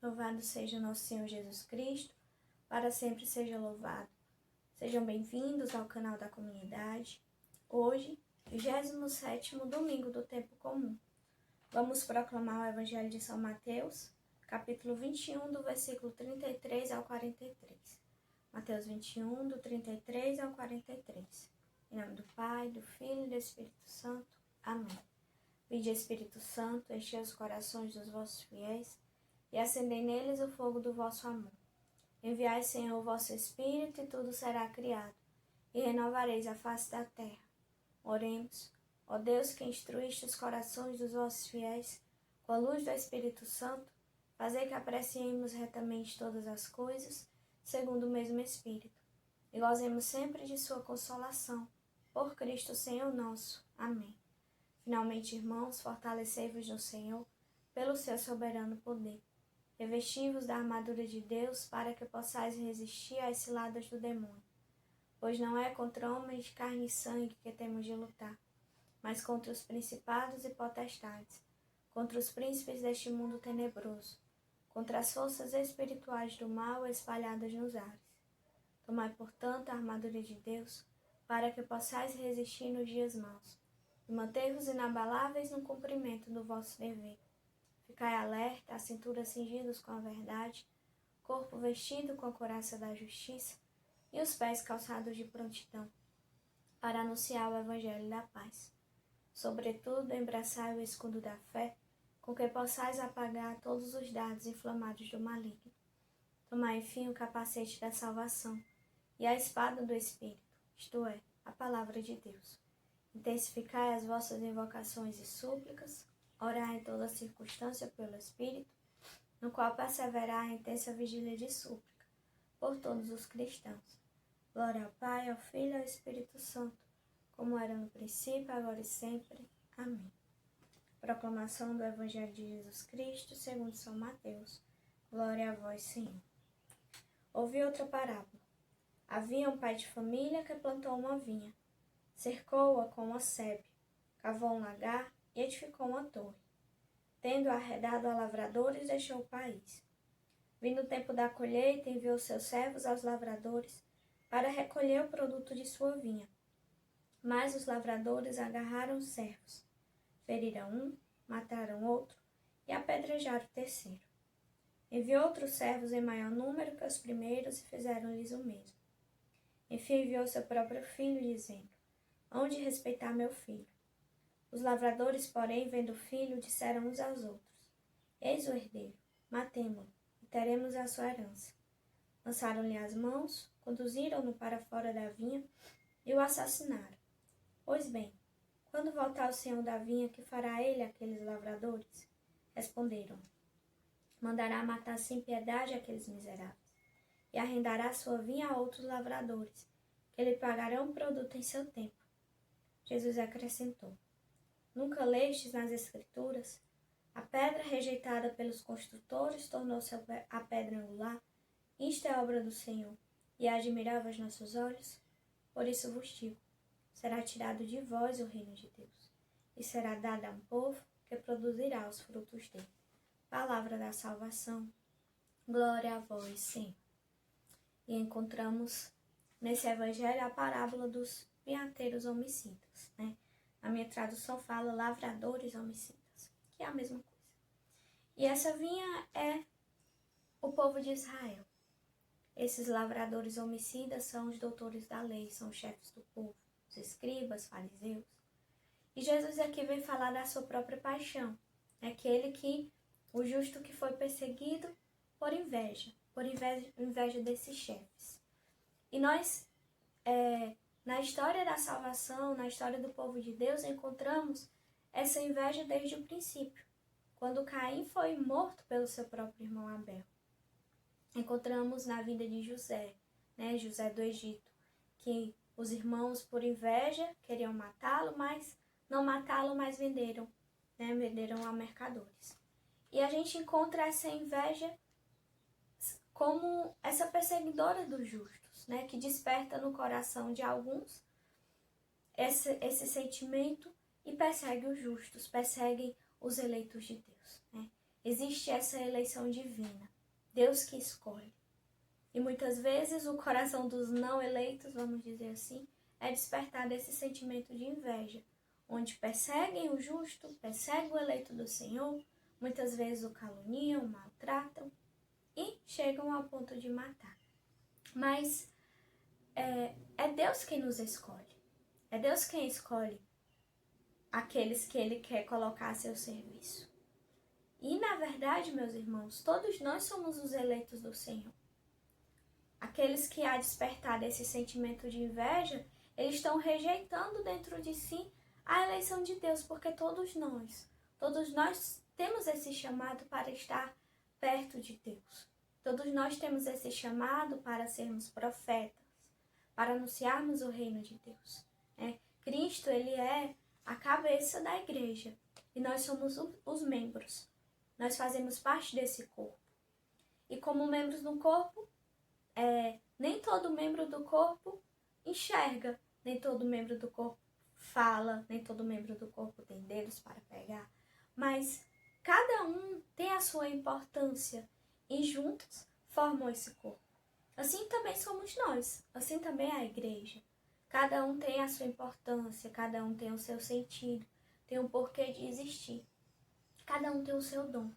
Louvado seja o nosso Senhor Jesus Cristo, para sempre seja louvado. Sejam bem-vindos ao canal da comunidade. Hoje, 27º domingo do tempo comum. Vamos proclamar o Evangelho de São Mateus, capítulo 21, do versículo 33 ao 43. Mateus 21, do 33 ao 43. Em nome do Pai, do Filho e do Espírito Santo. Amém. Vinde, Espírito Santo, enchei os corações dos vossos fiéis e acendei neles o fogo do vosso amor. Enviai, Senhor, o vosso Espírito, e tudo será criado, e renovareis a face da terra. Oremos. Ó Deus, que instruíste os corações dos vossos fiéis com a luz do Espírito Santo, fazei que apreciemos retamente todas as coisas, segundo o mesmo Espírito, e gozemos sempre de sua consolação. Por Cristo, Senhor nosso. Amém. Finalmente, irmãos, fortalecei-vos no Senhor, pelo seu soberano poder. Revesti-vos da armadura de Deus, para que possais resistir às ciladas do demônio. Pois não é contra homens de carne e sangue que temos de lutar, mas contra os principados e potestades, contra os príncipes deste mundo tenebroso, contra as forças espirituais do mal espalhadas nos ares. Tomai, portanto, a armadura de Deus, para que possais resistir nos dias maus, e manter-vos inabaláveis no cumprimento do vosso dever. Ficai alerta, a cintura cingidos com a verdade, corpo vestido com a couraça da justiça e os pés calçados de prontidão, para anunciar o evangelho da paz. Sobretudo, embraçai o escudo da fé, com que possais apagar todos os dardos inflamados do maligno. Tomai, enfim, o capacete da salvação e a espada do Espírito, isto é, a palavra de Deus. Intensificai as vossas invocações e súplicas, orai em toda circunstância pelo Espírito, no qual perseverar a intensa vigília de súplica por todos os cristãos. Glória ao Pai, ao Filho e ao Espírito Santo, como era no princípio, agora e sempre. Amém. Proclamação do Evangelho de Jesus Cristo, segundo São Mateus. Glória a vós, Senhor. Ouvi outra parábola. Havia um pai de família que plantou uma vinha, cercou-a com uma sebe, cavou um lagar e edificou uma torre. Tendo arredado a lavradores, deixou o país. Vindo o tempo da colheita, enviou seus servos aos lavradores para recolher o produto de sua vinha. Mas os lavradores agarraram os servos, feriram um, mataram outro e apedrejaram o terceiro. Enviou outros servos em maior número que os primeiros e fizeram-lhes o mesmo. Enfim, enviou seu próprio filho, dizendo: hão de respeitar meu filho. Os lavradores, porém, vendo o filho, disseram uns aos outros: eis o herdeiro, matemo-lo, e teremos a sua herança. Lançaram-lhe as mãos, conduziram-no para fora da vinha e o assassinaram. Pois bem, quando voltar o senhor da vinha, que fará ele aqueles lavradores? Responderam: mandará matar sem piedade aqueles miseráveis, e arrendará sua vinha a outros lavradores, que lhe pagarão o produto em seu tempo. Jesus acrescentou: nunca lestes nas Escrituras? A pedra rejeitada pelos construtores tornou-se a pedra angular. Isto é obra do Senhor, e é admirável aos nossos olhos. Por isso vos digo: será tirado de vós o reino de Deus, e será dado a um povo que produzirá os frutos dele. Palavra da salvação. Glória a vós, Senhor. E encontramos nesse evangelho a parábola dos vinhateiros homicidas, né? A minha tradução fala lavradores homicidas, que é a mesma coisa. E essa vinha é o povo de Israel. Esses lavradores homicidas são os doutores da lei, são os chefes do povo, os escribas, fariseus. E Jesus aqui vem falar da sua própria paixão, o justo que foi perseguido por inveja desses chefes. E nós, na história da salvação, na história do povo de Deus, encontramos essa inveja desde o princípio, quando Caim foi morto pelo seu próprio irmão Abel. Encontramos na vida de José, José do Egito, que os irmãos, por inveja, queriam matá-lo, mas não matá-lo, mas venderam a mercadores. E a gente encontra essa inveja como essa perseguidora dos justos, que desperta no coração de alguns esse sentimento e persegue os justos, persegue os eleitos de Deus. Existe essa eleição divina, Deus que escolhe. E muitas vezes o coração dos não eleitos, vamos dizer assim, é despertado esse sentimento de inveja, onde perseguem o justo, perseguem o eleito do Senhor, muitas vezes o caluniam, o maltratam e chegam ao ponto de matar. Mas é Deus quem nos escolhe. É Deus quem escolhe aqueles que Ele quer colocar a seu serviço. E, na verdade, meus irmãos, todos nós somos os eleitos do Senhor. Aqueles que há despertado esse sentimento de inveja, eles estão rejeitando dentro de si a eleição de Deus, porque todos nós temos esse chamado para estar perto de Deus. Todos nós temos esse chamado para sermos profetas, para anunciarmos o reino de Deus. Cristo, ele é a cabeça da igreja e nós somos os membros. Nós fazemos parte desse corpo. E como membros do corpo, nem todo membro do corpo enxerga, nem todo membro do corpo fala, nem todo membro do corpo tem dedos para pegar, mas cada um tem a sua importância e juntos formam esse corpo. Assim também somos nós, assim também é a igreja. Cada um tem a sua importância, cada um tem o seu sentido, tem um porquê de existir. Cada um tem o seu dom.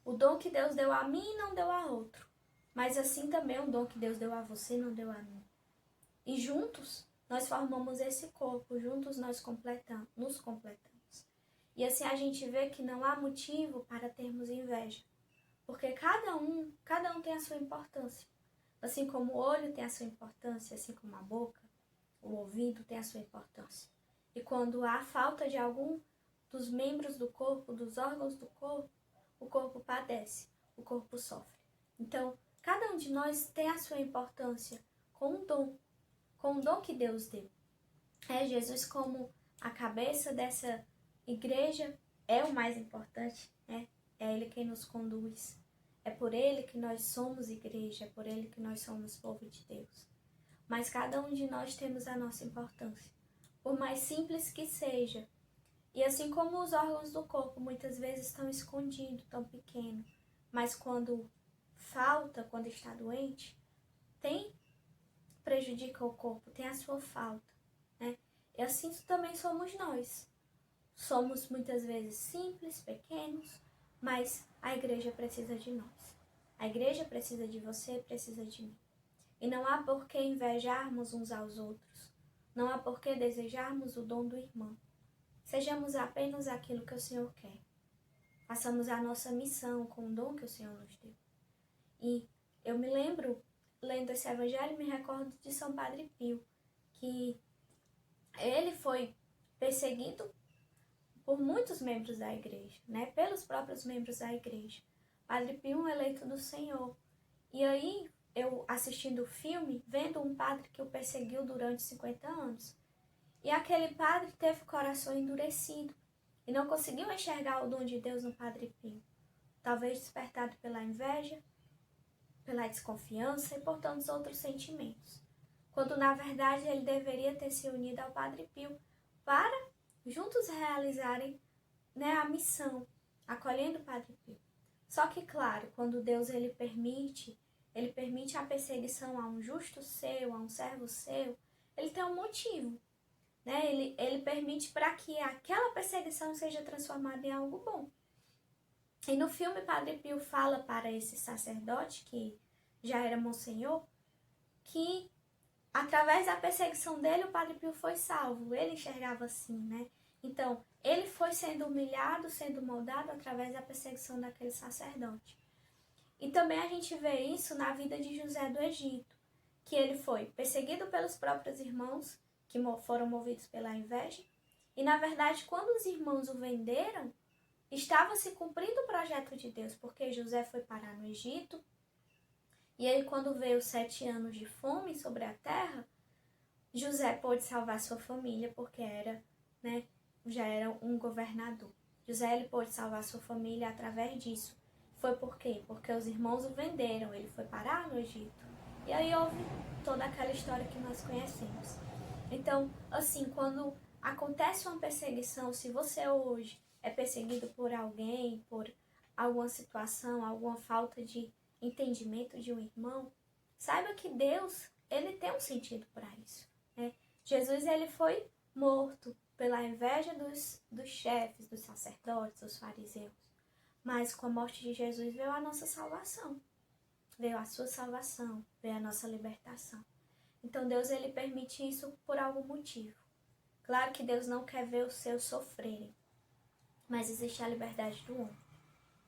O dom que Deus deu a mim não deu a outro. Mas assim também o dom que Deus deu a você não deu a mim. E juntos nós formamos esse corpo, juntos nós nos completamos. E assim a gente vê que não há motivo para termos inveja. Porque cada um tem a sua importância. Assim como o olho tem a sua importância, assim como a boca, o ouvido tem a sua importância. E quando há falta de algum dos membros do corpo, dos órgãos do corpo, o corpo padece, o corpo sofre. Então, cada um de nós tem a sua importância com o dom que Deus deu. Jesus, como a cabeça dessa igreja, é o mais importante, né? É Ele quem nos conduz. É por Ele que nós somos igreja, é por Ele que nós somos povo de Deus. Mas cada um de nós temos a nossa importância, por mais simples que seja. E assim como os órgãos do corpo muitas vezes estão escondidos, tão pequenos, mas quando falta, quando está doente, prejudica o corpo, tem a sua falta, né? E assim também somos nós. Somos muitas vezes simples, pequenos, mas a igreja precisa de nós. A igreja precisa de você, precisa de mim. E não há por que invejarmos uns aos outros. Não há por que desejarmos o dom do irmão. Sejamos apenas aquilo que o Senhor quer. Façamos a nossa missão com o dom que o Senhor nos deu. E eu me lembro, lendo esse evangelho, me recordo de São Padre Pio, que ele foi perseguido por muitos membros da igreja, né? Pelos próprios membros da igreja. Padre Pio, um eleito do Senhor. E aí, eu assistindo o filme, vendo um padre que o perseguiu durante 50 anos. E aquele padre teve o coração endurecido e não conseguiu enxergar o dom de Deus no Padre Pio. Talvez despertado pela inveja, pela desconfiança e por tantos outros sentimentos. Quando na verdade ele deveria ter se unido ao Padre Pio para juntos realizarem, né, a missão, acolhendo o Padre Pio. Só que, claro, quando Deus ele permite a perseguição a um justo seu, a um servo seu, ele tem um motivo. Né? Ele permite para que aquela perseguição seja transformada em algo bom. E no filme, Padre Pio fala para esse sacerdote, que já era monsenhor, que através da perseguição dele, o Padre Pio foi salvo. Ele enxergava assim, né? Então, ele foi sendo humilhado, sendo moldado através da perseguição daquele sacerdote. E também a gente vê isso na vida de José do Egito, que ele foi perseguido pelos próprios irmãos, que foram movidos pela inveja. E, na verdade, quando os irmãos o venderam, estava se cumprindo o projeto de Deus, porque José foi parar no Egito. E aí, quando veio 7 anos de fome sobre a terra, José pôde salvar sua família, porque já era um governador. José ele pôde salvar sua família através disso. Foi por quê? Porque os irmãos o venderam, ele foi parar no Egito. E aí houve toda aquela história que nós conhecemos. Então, assim, quando acontece uma perseguição, se você hoje é perseguido por alguém, por alguma situação, alguma falta de entendimento de um irmão, saiba que Deus, ele tem um sentido para isso, né? Jesus, ele foi morto pela inveja dos chefes, dos sacerdotes, dos fariseus. Mas com a morte de Jesus veio a nossa salvação. Veio a sua salvação, veio a nossa libertação. Então Deus, ele permite isso por algum motivo. Claro que Deus não quer ver os seus sofrerem, mas existe a liberdade do homem.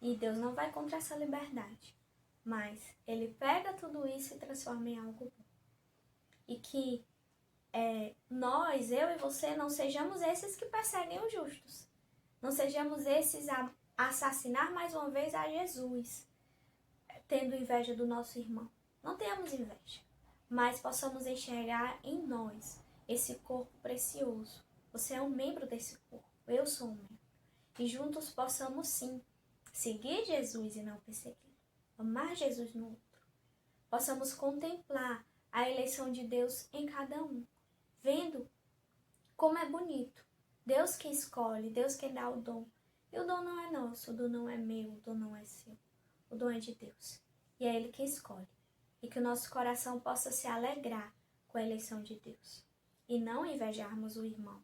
E Deus não vai contra essa liberdade, mas ele pega tudo isso e transforma em algo bom. E que nós, eu e você, não sejamos esses que perseguem os justos. Não sejamos esses a assassinar mais uma vez a Jesus, tendo inveja do nosso irmão. Não tenhamos inveja, mas possamos enxergar em nós esse corpo precioso. Você é um membro desse corpo, eu sou um membro. E juntos possamos sim seguir Jesus e não persegui-lo. Amar Jesus no outro. Possamos contemplar a eleição de Deus em cada um, vendo como é bonito. Deus que escolhe, Deus que dá o dom. E o dom não é nosso, o dom não é meu, o dom não é seu. O dom é de Deus. E é Ele que escolhe. E que o nosso coração possa se alegrar com a eleição de Deus. E não invejarmos o irmão.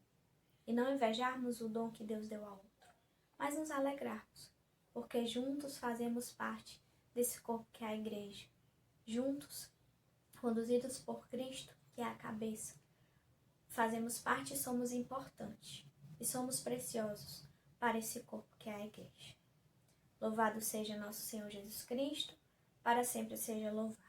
E não invejarmos o dom que Deus deu ao outro. Mas nos alegrarmos. Porque juntos fazemos parte desse corpo que é a igreja. Juntos, conduzidos por Cristo, que é a cabeça, fazemos parte e somos importantes. E somos preciosos para esse corpo que é a igreja. Louvado seja nosso Senhor Jesus Cristo, para sempre seja louvado.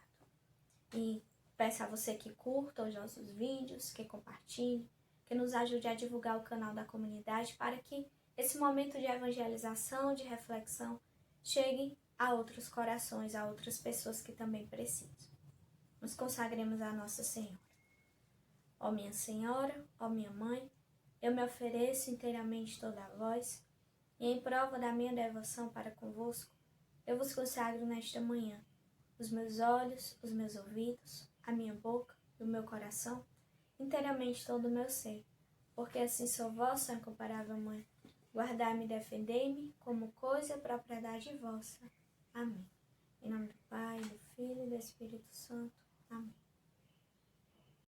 E peço a você que curta os nossos vídeos, que compartilhe, que nos ajude a divulgar o canal da comunidade para que esse momento de evangelização, de reflexão, chegue a outros corações, a outras pessoas que também precisam. Nos consagremos a Nossa Senhora. Ó minha Senhora, ó minha Mãe, eu me ofereço inteiramente toda a vós, e em prova da minha devoção para convosco, eu vos consagro nesta manhã os meus olhos, os meus ouvidos, a minha boca e o meu coração, inteiramente todo o meu ser, porque assim sou vossa incomparável Mãe. Guardai-me e defendei-me como coisa e propriedade vossa. Amém. Em nome do Pai, do Filho e do Espírito Santo. Amém.